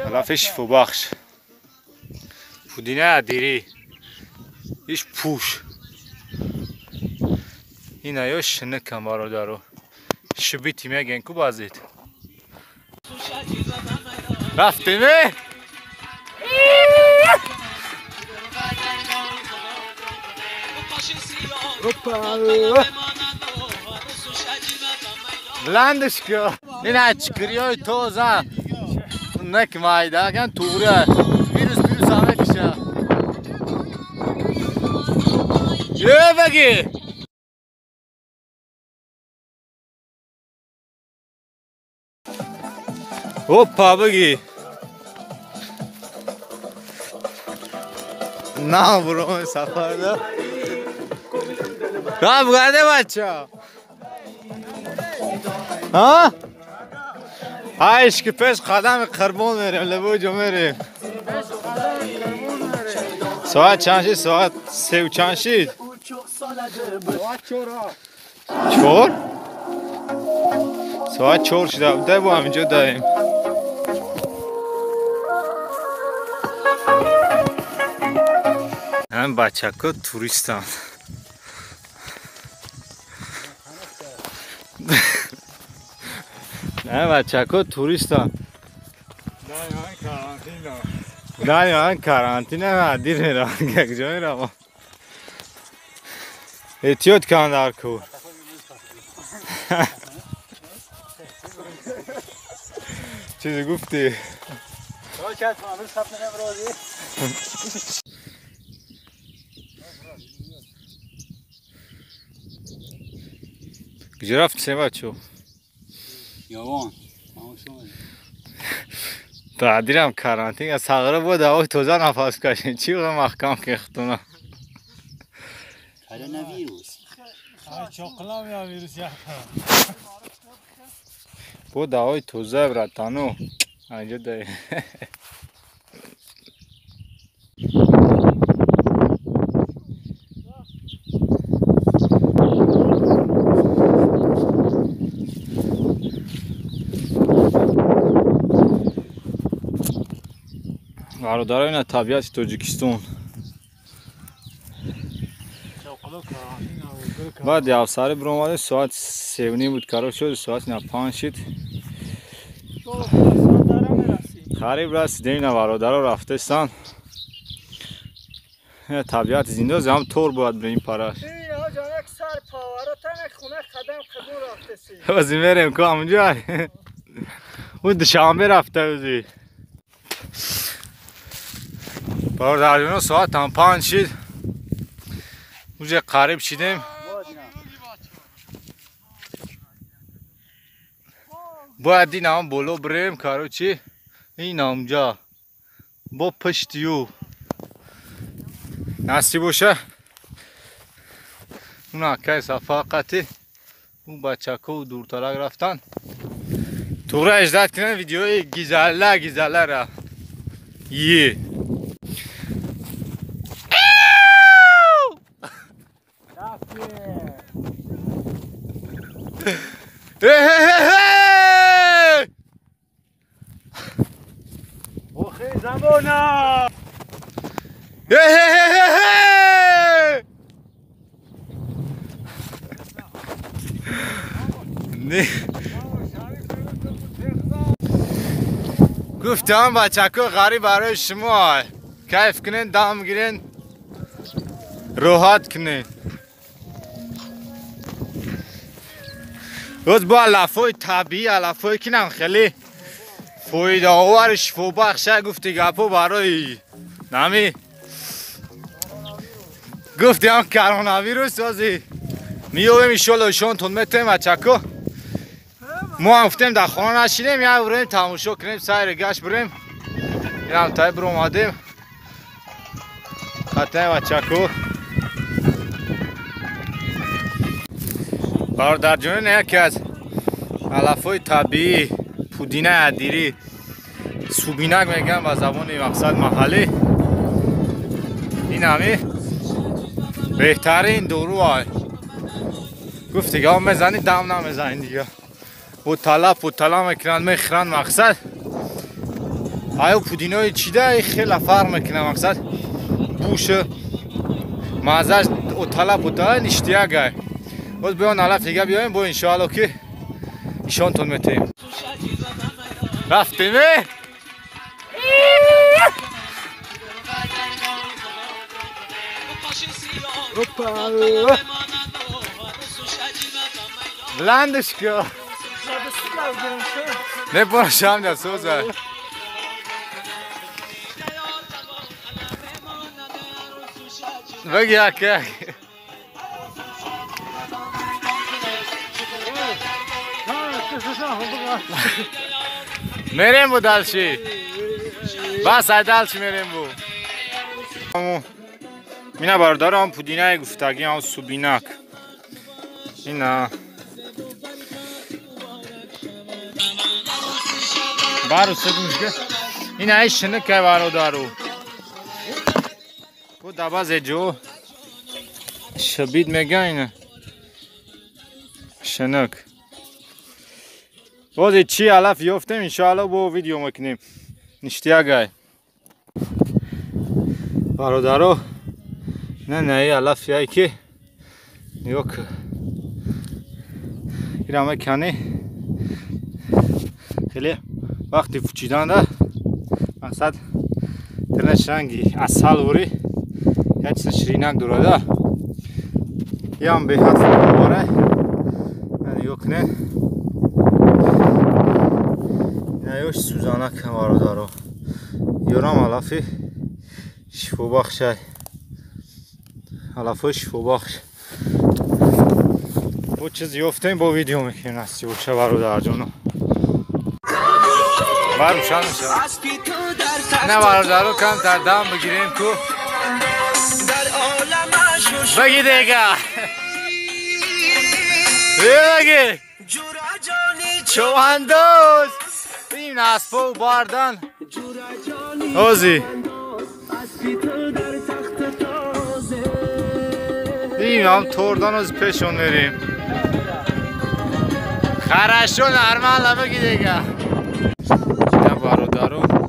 علف شفا بخش پودینه ادیری ایش پوش این ایو شنکم برادرو شبیتی میگن کو بازید رفتیمه بلندش که این اچکری های توزه نک مایده کن توره پیروز همه کشه یه بگی هوپا بگی نه برو سفر ده رفت گرده بچه ها؟ هایش که پیش قدم قربون میریم لبو جو میریم ساعت چند شید؟ ساعت 3 و چند شید؟ چور؟ ساعت 4 شده بوده با همینجا داریم هم بچه که توریستان نه بچه که توریستان دائما کارانتینه دیر میرم یک جا میرم احتیاط کن در کور چیزی گفتی؟ کجا رفت سه بچه؟ یوان تعدیرم کارانتین از ساغره بود هوای توزه نفس کشین چی بگم محکم که اختونه کرونا ویروس چاقلام یا ویروس یا بود هوای توزه براتانو اینجا داریم برادرای اینا طبیعت تاجیکستان بعد افسر برام اومده ساعت 3 و نیم بود کارو شد ساعت 5 شد قریب رسیدیم اینا برادرها رفتستان طبیعت زنده هم طور باید بریم پرش بازی میریم که همونجا اون دوشنبه رفته بودی برادران ساعت هم 5 شد اونجا قریب شدیم باید این هم بلو بریم کارو چی این همونجا با پشتیو نصیب باشه اون اکای صفاقتی اون بچه که دورترک رفتن توره اجداد کنن ویدیوی گیزله را یه اوخی زبونا گفتم بچه که غریب برای شما کیف کنین دام گیرین راحت کنین روز با علفای طبیعی علفای کنم خیلی فایده آور شفا بخشه گفتی گپو برای نمی گفتی هم کرونا ویروس سازی میویم ایشالا شون تون میتیم بچه که ما هم گفتیم در خانه نشینیم یا بریم تماشا کنیم سیر گشت بریم این هم تایی برو اومدیم خطه بچه که برادر جانین یکی از علفای طبیعی پودینه ادیری سوبینک میگن و زبان مقصد محلی این همی بهترین دورو های گفت دیگه هم میزنید دم نمیزنید دیگه و طلب میکنند میخرند مقصد آیا پودینای چیده خیلی فرق میکنه مقصد بوشه مزهش او طلب بوده نشتیه گه باز بیان علف دیگه بیایم با انشاءالله که ایشان تون میتیم رفتیم بلندش که نه برش هم جا سوزه بگی که میریم بو دلشی بس های دلشی میریم بو اینه بردارم پودینه گفتگی هم سوبینک اینه بارو سکمش که اینه ای شنک که بارو دارو bu da bazı şabid megayne şenak bazı çi alaf yoftem inşallah bu video makinem niştiya gay barodaro ne alaf ya ki yok irame kane hele vakti fuçidan da maksat tırnaşangi asal vuri یا چیز شیرینک دوراده یا هم به حد دوباره یعنی یکنه نیوش سوزانک وارو دارو یورام علافی شفو بخشه علافو شفو بخش bu چیز یفتیم با ویدیو میکنیم نستی و چه وارو در جانو بارو شان میشه نه وارو دارو کم در دام بگیریم که بگی دیگه بگی چواندوز این اسبو باردن اوزی این هم توردان از پیشون میریم خرشون ارمال بگی دیگه نه برادرو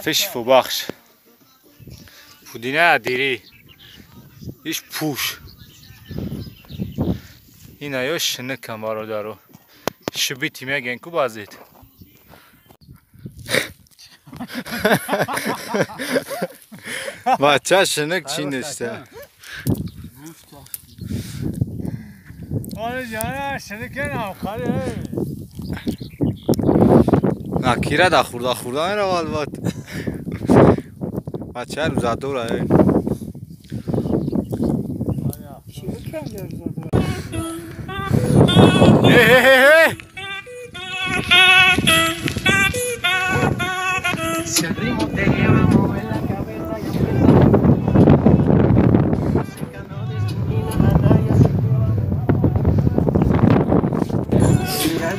علافش شفو بخش پودینه دیری ایش پوش این ایو شنک کم بارو دارو شبی تیمه گنکو بازید بچه شنک چی نشته آره جانه شنک نه خاله نکیره دا خورده میره والبات بچه ها روزه دوره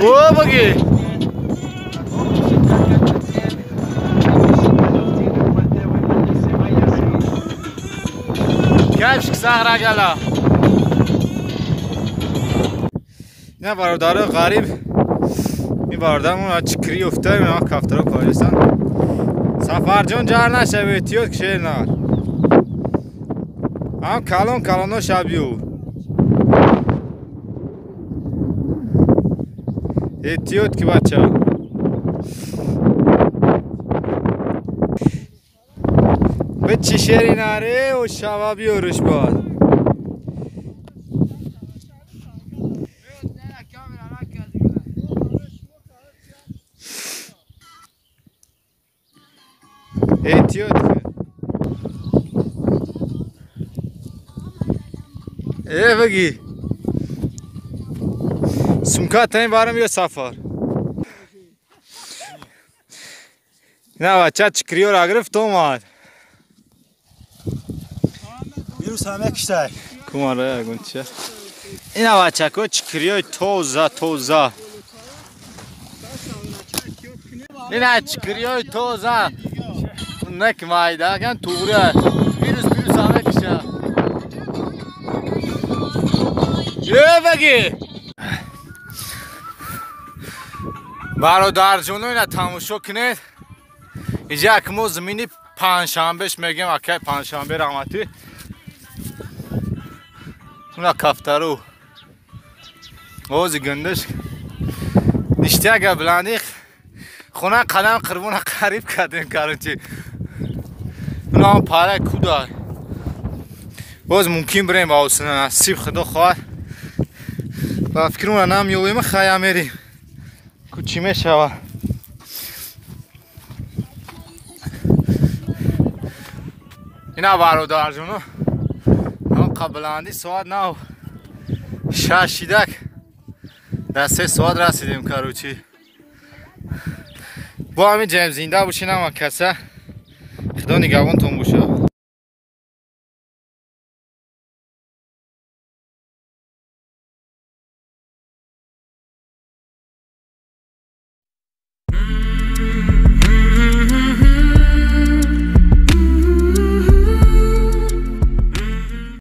او بگی کفش سهره گلا نه برادر غریب این برادرمون چکری افته میان کفترا پایستان سفر جون جار نشه بیتیوت کشیر نار هم کلان شبیو ایتیوت که بچه به چی شیری ناره و شبا بیارش باید احتیاط کن. بگی سمکات این بارم یا سفر نه بچه چکریو را گرفت اومد ویروس همه کشتای کماره گونچه اینا بچه که چکریو توزه اینا چکریو توزه نک مایده کن توره ویروس همه کشه بگی برادر جونو اینا تماشا کنید اینجا که ما زمینی پنجشنبهش میگیم اکه پنجشنبه رحمتی اونا کفترو اوزی گندش نشتی اگه بلندی خونه قدم قربون قریب کردیم کرنچی اونا هم پاره کودای باز ممکن بریم با حسن نصیب خدا خواهد و فکر اون نمیویم خیام میریم کوچی میشوه اینا برادر جونو هم قبلاندی ساعت نو 6 در 3 ساعت رسیدیم کروچی با همین جیم زنده باشین هم کسه خدا نگهبانتون باشه